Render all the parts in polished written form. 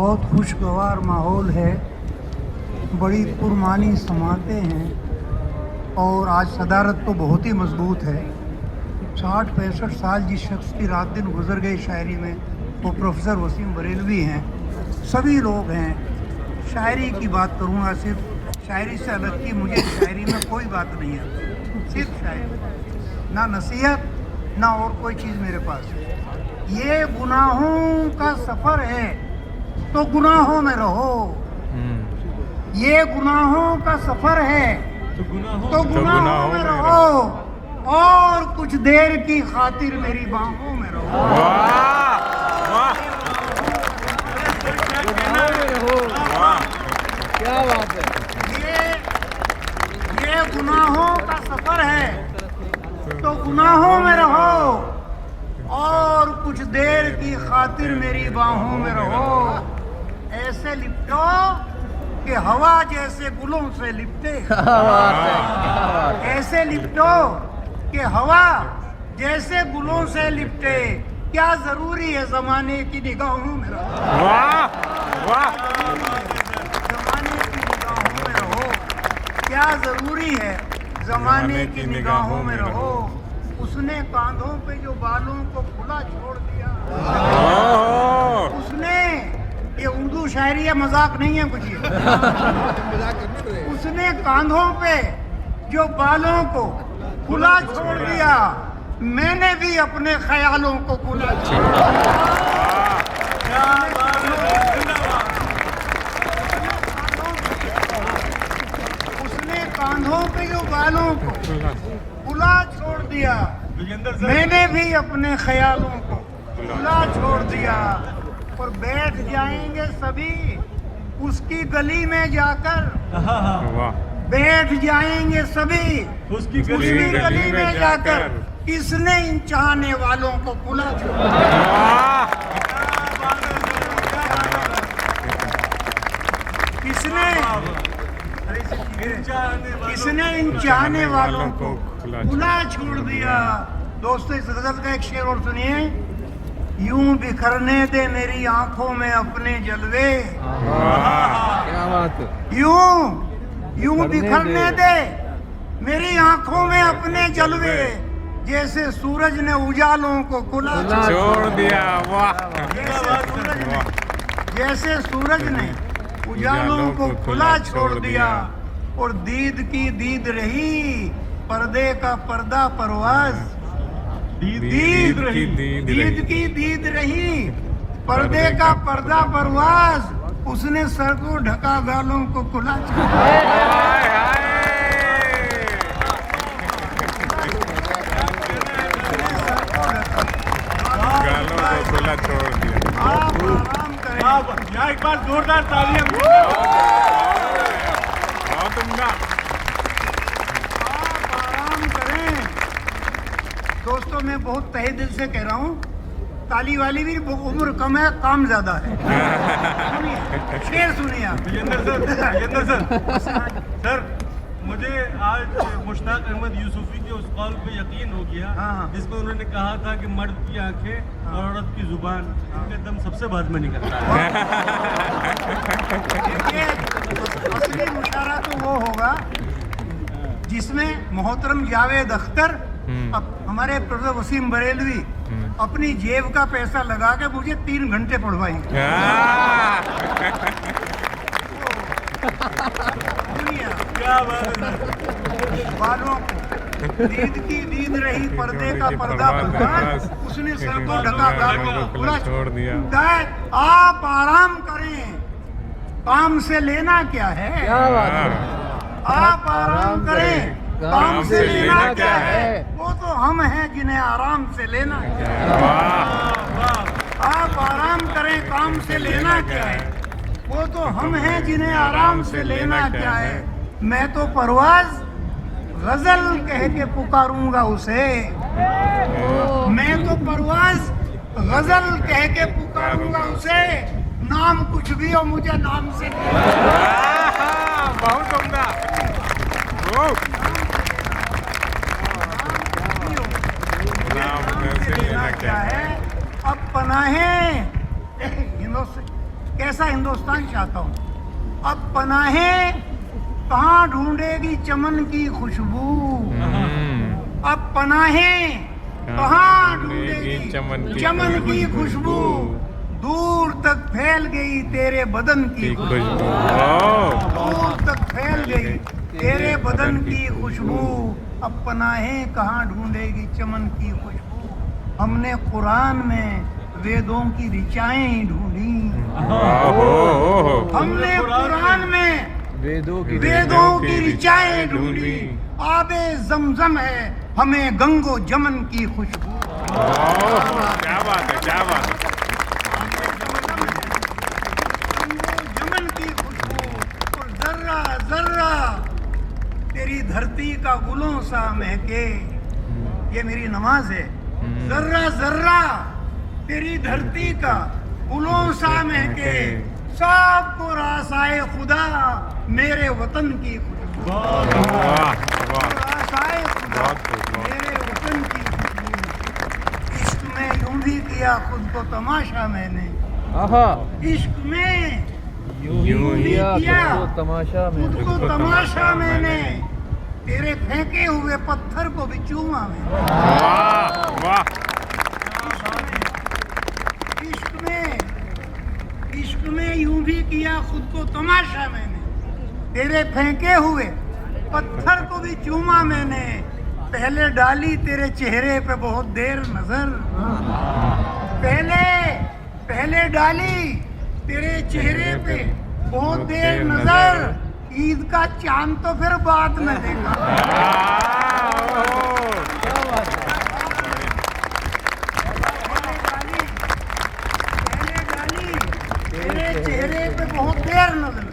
बहुत खुशगवार माहौल है, बड़ी पुरमानी समातें हैं और आज सदारत तो बहुत ही मजबूत है। 60-65 साल जिस शख्स की रात दिन गुजर गए शायरी में, वो प्रोफेसर वसीम बरेलवी हैं। सभी लोग हैं। शायरी की बात करूँगा सिर्फ, शायरी से अलग की मुझे शायरी में कोई बात नहीं है, सिर्फ शायरी, ना नसीहत ना और कोई चीज़ मेरे पास है। ये गुनाहों का सफ़र है तो गुनाहों में रहो, ये गुनाहों का सफ़र है तो गुनाहों में रहो और कुछ देर की खातिर मेरी बाहों में रहो। क्या बात है। ये गुनाहों का सफ़र है तो गुनाहों में रहो और कुछ देर की खातिर मेरी बाहों में रहो। ऐसे लिपटो कि हवा जैसे गुलों से लिपटे, ऐसे लिपटो कि हवा जैसे गुलों से लिपटे। क्या जरूरी है जमाने की निगाहों में रहो, जमाने की निगाहों में रहो। क्या जरूरी है जमाने की निगाहों में रहो। उसने कांधों पे जो बालों को खुला छोड़ दिया, उसने, ये उर्दू शायरी है, मजाक नहीं है कुछ ये। उसने कांधों पे जो बालों को खुला छोड़ दिया, मैंने भी अपने ख्यालों को खुला छोड़ दिया। उसने कांधों पे जो बालों को खुला छोड़ दिया, मैंने भी अपने ख्यालों को खुला छोड़ दिया। और बैठ जाएंगे सभी उसकी गली में जाकर, बैठ जाएंगे सभी उसकी गली में जाकर। किसने इन चाहने वालों को खुला छोड़ा, किसने इन चाहने वालों को खुला छोड़ दिया। दोस्तों, इस गजल का एक शेर और सुनिए। यूं बिखरने दे मेरी आंखों में अपने जलवे, क्या बात है। यूं बिखरने दे मेरी आंखों में अपने जलवे, जैसे सूरज ने उजालों को खुला छोड़ दिया। वाह, जैसे सूरज ने उजालों को खुला छोड़ दिया। और दीद की दीद रही, पर्दे का पर्दा परवाज, दीद की दीद रही, पर्दे का पर्दा परवाज। उसने सर को ढका, गालों को खुला छोड़ दिया। आप आराम करें, एक बार जोरदार तालियां। आप आराम करें। दोस्तों, मैं बहुत तहे दिल से कह रहा हूँ, ताली वाली भी उम्र कम है, काम ज्यादा है। सुनिए, शेर सुनिए आप। विजेंद्र सर, मुझे आज मुश्ताक अहमद यूसुफी के उस कौल पे यकीन हो गया, जिसमें उन्होंने कहा था कि मर्द की आंखें और औरत की जुबान, इनका दम सबसे बाद में निकलता है। असली मुशारा तो वो होगा जिसमें मोहतरम जावेद अख्तर, हमारे प्रोफेसर वसीम बरेलवी अपनी जेब का पैसा लगा के मुझे 3 घंटे पढ़वाएंगे। क्या बात है। बालों को दीद की दीद रही, पर्दे का पर्दा परवाज। उसने सर को ढका, गालों को खुला छोड़ दिया। आप आराम करें, काम से लेना क्या है। क्या बात है। आप आराम करें, काम से लेना क्या है। वो तो हम हैं जिन्हें आराम से लेना क्या है। आप आराम करें, काम से लेना क्या है। वो तो हम हैं जिन्हें आराम से लेना क्या है। मैं तो परवाज गजल कह के पुकारूंगा उसे, मैं तो परवाज गजल कह के पुकारूंगा उसे। नाम कुछ भी हो, मुझे नाम से बहुत उम्दा। नाम से लेना क्या है। अब पनाहे कैसा हिंदुस्तान चाहता हूँ। अब पनाहें कहाँ ढूंढेगी चमन की खुशबू, अब पनाहें कहाँ ढूंढेगी चमन की खुशबू, दूर तक फैल गई तेरे बदन की खुशबू, दूर तक फैल गई तेरे बदन की खुशबू, अब पनाहें कहाँ ढूंढेगी चमन की खुशबू। हमने कुरान में वेदों की ऋचाएं ढूंढी, हमने कुरान में वेदों की ऋचाएं ढूंढी, आबे जमजम है हमें गंगो जमन की खुशबू। क्या बात है, क्या बात है। जमन की खुशबू और जर्रा जर्रा तेरी धरती का गुलों सा महके, ये मेरी नमाज है। जर्रा जर्रा तेरी धरती का गुलों सा महके, सबको रासाए खुदा मेरे वतन की खुशबू, रासाए खुदा मेरे वतन की खुशबू। इश्क में यूं भी किया खुद को तमाशा मैंने, इश्क में यूं भी किया तमाशा में खुद को तमाशा मैंने, तेरे फेंके हुए पत्थर को भी चूमा मैंने। इश्क में यूं भी किया खुद को तमाशा मैंने, तेरे फेंके हुए पत्थर को भी चूमा मैंने, पहले डाली तेरे चेहरे पे बहुत देर नजर, पहले डाली तेरे चेहरे पे बहुत देर नजर, ईद का चांद तो फिर बाद में देखा। तेरे चेहरे पे बहुत देर नजर,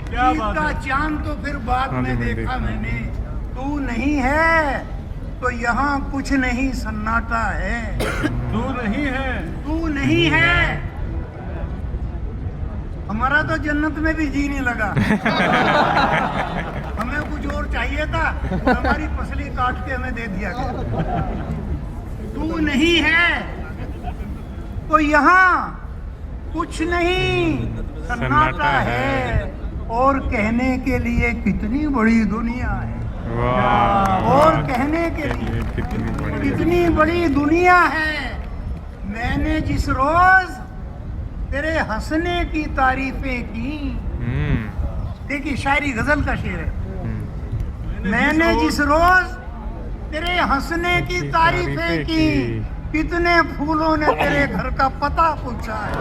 ईद का चांद तो फिर बाद में देखा मैंने। तू नहीं है तो यहाँ कुछ नहीं सन्नाटा है, तू नहीं है, तू नहीं है। हमारा तो जन्नत में भी जी नहीं लगा। हमें कुछ और चाहिए था, हमारी पसली काट के हमें दे दिया गया। तू नहीं है तो यहाँ कुछ नहीं सन्नाटा है, और कहने के लिए कितनी बड़ी दुनिया है, और कहने के लिए कितनी बड़ी दुनिया है। मैंने जिस रोज तेरे हंसने की तारीफें की, देखिए शायरी गजल का शेर है। मैंने जिस रोज तेरे हंसने की तारीफें की, कितने फूलों ने तेरे घर का पता पूछा है,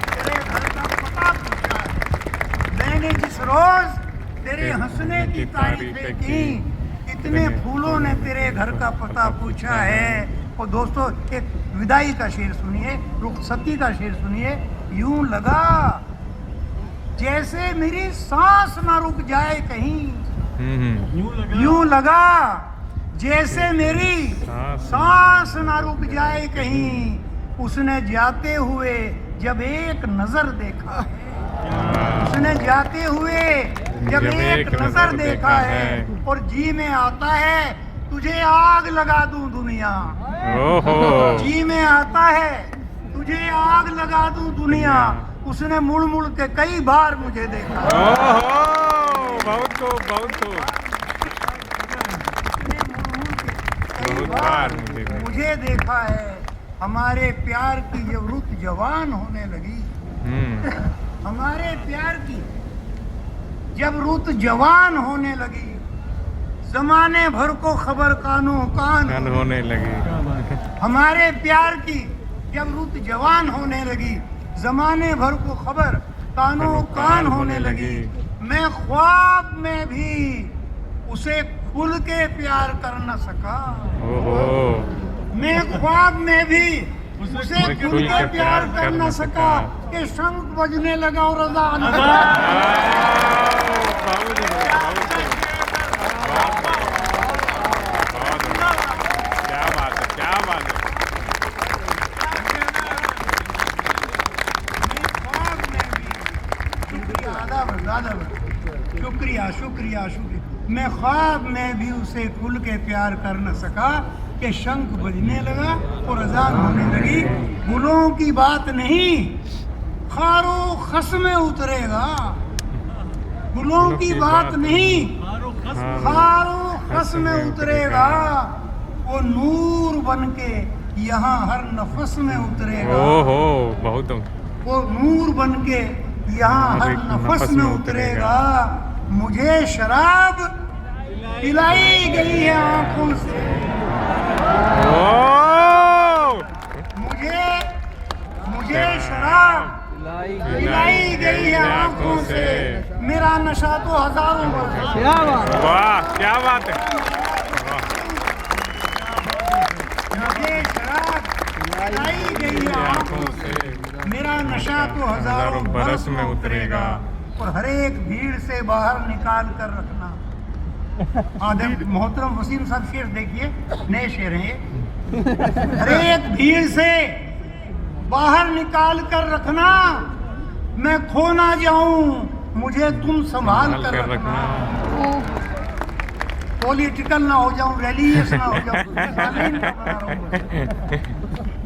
तेरे घर का पता पूछा है। मैंने जिस रोज तेरे हंसने की तारीफें की, कितने फूलों ने तेरे घर का पता पूछा है। और दोस्तों एक विदाई का शेर सुनिए, रुखसती का शेर सुनिए। यूं लगा जैसे मेरी सांस ना रुक जाए कहीं, यूं लगा जैसे मेरी सांस ना रुक जाए कहीं, उसने जाते हुए जब एक नजर देखा है, उसने जाते हुए जब एक नजर देखा है, और जी में आता है तुझे आग लगा दूं दुनिया, जी में आता है तुझे आग लगा दूं दुनिया, उसने मुड़ मुड़ के कई बार मुझे देखा। बहुत मुझे देखा है। हमारे प्यार की जब रुत जवान होने लगी, हमारे प्यार की जब रुत जवान होने लगी, जमाने भर को खबर कानों कान होने लगी। हमारे प्यार की जब रुत जवान होने लगी, जमाने भर को खबर कानों कान होने लगी। मैं ख्वाब में भी उसे खुल के प्यार कर न सका, मैं ख्वाब में भी उसे खुल के प्यार कर न सका, कि शंख बजने लगा और अज़ान शुक्रिया शुक्रिया शुक्रिया। मैं ख्वाब में भी उसे खुल के प्यार कर न सका, कि शंख बजने लगा और अजान होने लगी। गुलों की बात नहीं, खारो खस में उतरेगा। गुलों की बात नहीं, खारो खस में उतरेगा। वो नूर बन के यहाँ हर नफस में उतरेगा। ओहो बहुत वो नूर बन के यहाँ हर नफस में उतरेगा। मुझे शराब पिलाई गई है आंखों से। ओ मुझे शराब पिलाई गई है आंखों से। मेरा नशा तो हजारों वर्ष। क्या बात है। वाह क्या बात है। मुझे शराब पिलाई गई है आंखों से। मेरा नशा तो हजारों बरस में उतरेगा। और हर एक भीड़ से बाहर निकाल कर रखना। आदम मोहतरम वसीम साहब शेर देखिए, नए शेर हैं ये। हर एक भीड़ से बाहर निकाल कर रखना, मैं खो ना जाऊं, मुझे तुम संभाल कर रखना। पॉलिटिकल ना हो जाऊं, रिलीजियस ना हो जाऊं।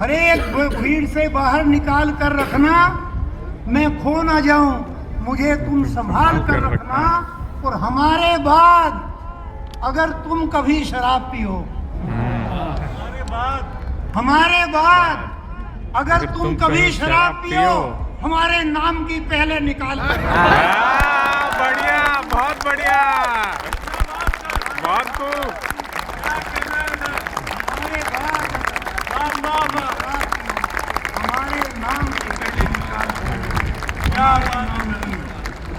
हर एक भीड़ से बाहर निकाल कर रखना, मैं खो ना जाऊं, मुझे तुम संभाल कर रखना। और हमारे बाद अगर तुम कभी शराब पियो, हमारे बाद अगर तुम कभी शराब पियो, हमारे नाम की पहले निकाल कर। बढ़िया बहुत बढ़िया बहुत खूब। हमारे नाम की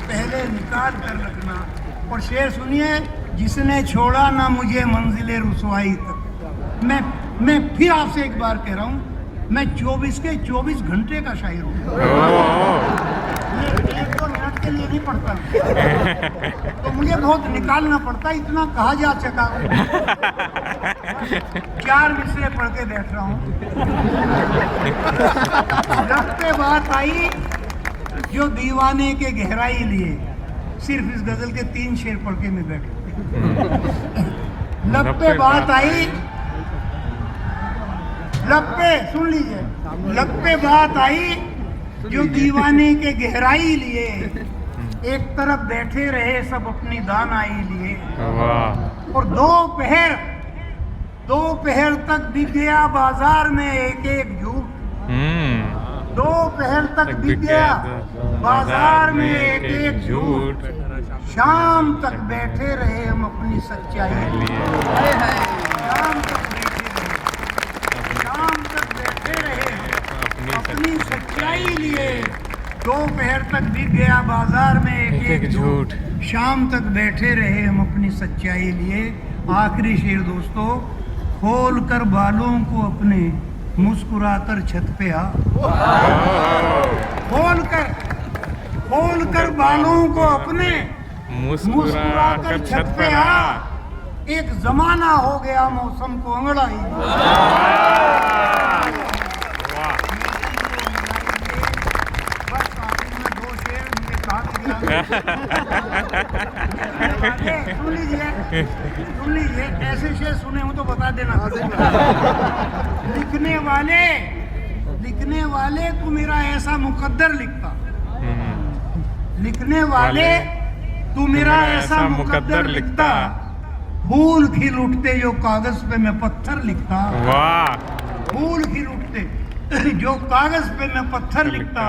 पहले निकाल कर रखना। और शेर सुनिए, जिसने छोड़ा ना मुझे मंजिले रुसवाई तक। मैं फिर आपसे एक बार कह रहा हूँ, मैं 24 के 24 घंटे का शायर हूँ। एक दो मिनट के लिए नहीं पढ़ता, तो मुझे बहुत निकालना पड़ता, इतना कहा जा सका। 4 मिसरे पढ़ के बैठ रहा हूँ। जब पे बात आई जो दीवाने के गहराई लिए, सिर्फ इस गजल के 3 शेर पढ़ के मैं बैठ। लब पे बात आई, लब पे सुन लीजिए, लब पे बात आई जो दीवाने के गहराई लिए। एक तरफ बैठे रहे सब अपनी दानाई लिए। और दोपहर तक बिक गया बाजार में एक एक झूठ। दोपहर तक बिक गया बाजार में एक एक झूठ। शाम तक बैठे रहे हम अपनी सच्चाई लिए। शाम तक बैठे रहे अपनी सच्चाई लिए। दोपहर तक बिक गया बाजार में एक एक झूठ। शाम तक बैठे रहे हम अपनी सच्चाई लिए। आखिरी शेर दोस्तों, खोल कर बालों को अपने, मुस्कुराकर छत पे आ। खोल कर बालों को अपने, मुस्कुराकर छत पे आ। एक जमाना हो गया मौसम को अंगड़ाई। बस आखिर में 2 शेर मुझे कहा सुन लीजिए, ऐसे शेर सुने हो तो बता देना। लिखने वाले तू मेरा ऐसा मुकद्दर लिखता। लिखने वाले तू मेरा ऐसा मुकद्दर लिखता। फूल खिल उठते जो कागज पे मैं पत्थर लिखता। फूल खिल उठते जो कागज पे मैं पत्थर लिखता।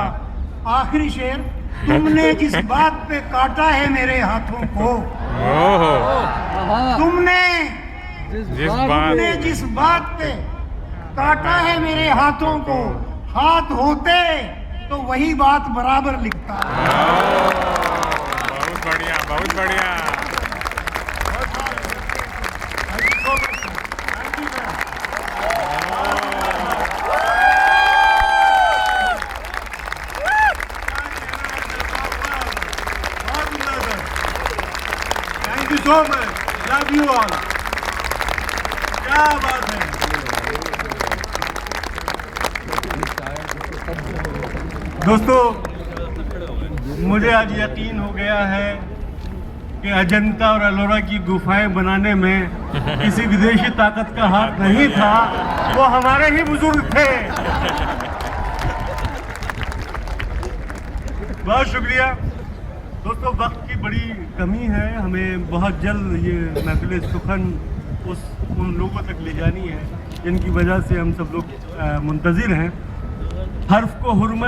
आखिरी शेर, तुमने जिस बात पे काटा है मेरे हाथों को, तुमने जिस बात पे काटा है मेरे हाथों को, हाथ होते तो वही बात बराबर लिखता। बहुत बढ़िया बहुत बढ़िया। Thank you so much. Love you all. क्या बात है। दोस्तों, मुझे आज यकीन हो गया है कि अजंता और एलोरा की गुफाएं बनाने में किसी विदेशी ताकत का हाथ नहीं था, वो हमारे ही बुजुर्ग थे। बहुत शुक्रिया दोस्तों। वक्त की बड़ी कमी है, हमें बहुत जल्द ये महफिल सुखन उन लोगों तक ले जानी है जिनकी वजह से हम सब लोग मुंतज़िर हैं। हर्फ को हुर्मत